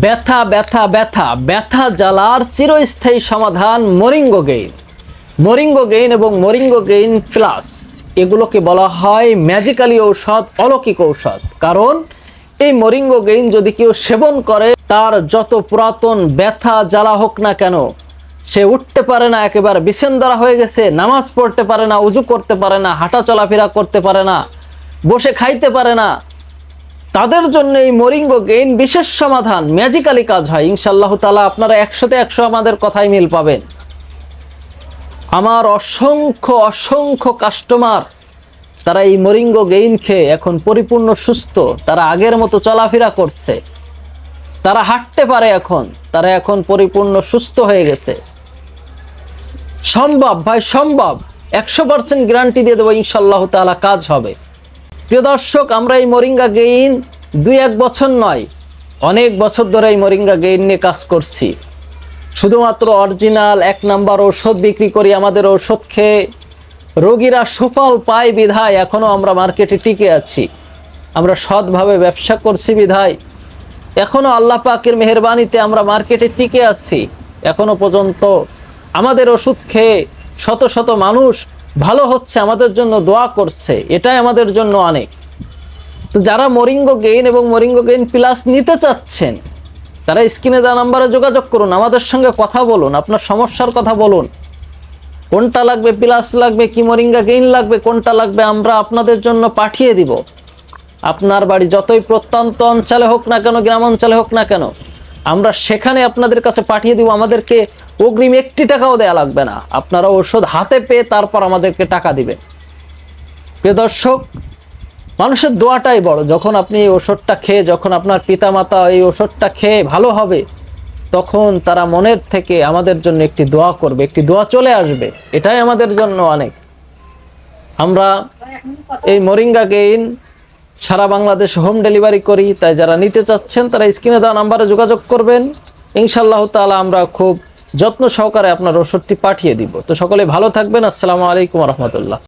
ব্যথা ব্যথা ব্যথা ব্যথা জ্বালার চিরস্থায়ী সমাধান মরিঙ্গো গেইন। মরিঙ্গো গেইন এবং মরিঙ্গো গেইন প্লাস এগুলোকে বলা হয় ম্যাজিক্যালি ঔষধ, অলৌকিক ঔষধ। কারণ এই মরিঙ্গো গেইন যদি কেউ সেবন করে, তার যত পুরাতন ব্যথা জ্বালা হোক না কেন, সে উঠতে পারে না, একেবারে বিছানাধরা হয়ে গেছে, নামাজ পড়তে পারে না, উজু করতে পারে না, হাঁটা চলাফেরা করতে পারে না, বসে খাইতে পারে না, তাদের জন্য এই মরিঙ্গো গেইন বিশেষ সমাধান, ম্যাজিক্যালি কাজ হয় ইনশাআল্লাহ তাআলা। আপনারা 100তে 100 আমাদের কথায় মিল পাবেন। আমার অসংখ্য অসংখ্য কাস্টমার তারা এই মরিঙ্গো গেইন খেয়ে এখন পরিপূর্ণ সুস্থ। তারা আগের মতো চলাফেরা করছে, তারা হাঁটতে পারে, তারা এখন পরিপূর্ণ সুস্থ হয়ে গেছে। সম্ভব ভাই, সম্ভব। 100% গ্যারান্টি দিয়ে দেবো ইনশাআল্লাহ তাআলা কাজ হবে। প্রিয় দর্শক, আমরা এই মরিঙ্গা গেইন 2-1 বছর নয়, অনেক বছর ধরে এই মরিঙ্গা গেইন নিয়ে কাজ করছি। শুধুমাত্র অরিজিনাল 1 নাম্বার ঔষধ বিক্রি করি। আমাদের ঔষধ খেয়ে রোগীরা সুফল পায় বিধায় এখনো আমরা মার্কেটে টিকে আছি। আমরা সৎভাবে ব্যবসা করছি বিধায় এখনো আল্লাহ পাকের মেহেরবানিতে আমরা মার্কেটে টিকে আছি। এখনো পর্যন্ত আমাদের ওষুধ খেয়ে শত শত মানুষ ভালো হচ্ছে, আমাদের জন্য দোয়া করছে। এটাই আমাদের জন্য অনেক। তো যারা মরিঙ্গো গেইন এবং মরিঙ্গো গেইন প্লাস নিতে চাচ্ছেন, তারা স্ক্রিনে দেওয়া নাম্বারে যোগাযোগ করুন, আমাদের সঙ্গে কথা বলুন, আপনার সমস্যার কথা বলুন। কোনটা লাগবে, প্লাস লাগবে কি মরিঙ্গা গেইন লাগবে, কোনটা লাগবে, আমরা আপনাদের জন্য পাঠিয়ে দিব। আপনার বাড়ি যতই প্রত্যন্ত অঞ্চলে হোক না কেন, গ্রাম অঞ্চলে হোক না কেন, আমরা সেখানে আপনাদের কাছে পাঠিয়ে দিব। আমাদেরকে অগ্রিম 1 টাকাও দেয়া লাগবে না। আপনারা ওষুধ হাতে পেয়ে তারপর আমাদেরকে টাকা দিবেন। প্রিয় দর্শক, মানুষের দোয়াটাই বড়। যখন আপনি এই ওষুধটা খেয়ে, যখন আপনার পিতামাতা এই ওষুধটা খেয়ে ভালো হবে, তখন তারা মনের থেকে আমাদের জন্য একটি দোয়া করবে, একটি দোয়া চলে আসবে। এটাই আমাদের জন্য অনেক। আমরা এই মরিঙ্গা গেইন সারা বাংলাদেশ হোম ডেলিভারি করি। তাই যারা নিতে চাচ্ছেন তারা স্ক্রিনে দেওয়া নাম্বারে যোগাযোগ করবেন। ইনশাআল্লাহ তাআলা আমরা খুব যত্ন সহকারে আপনার ওষুধটি পাঠিয়ে দিব। তো সকলে ভালো থাকবেন। আসসালামু আলাইকুম ওয়া রাহমাতুল্লাহ।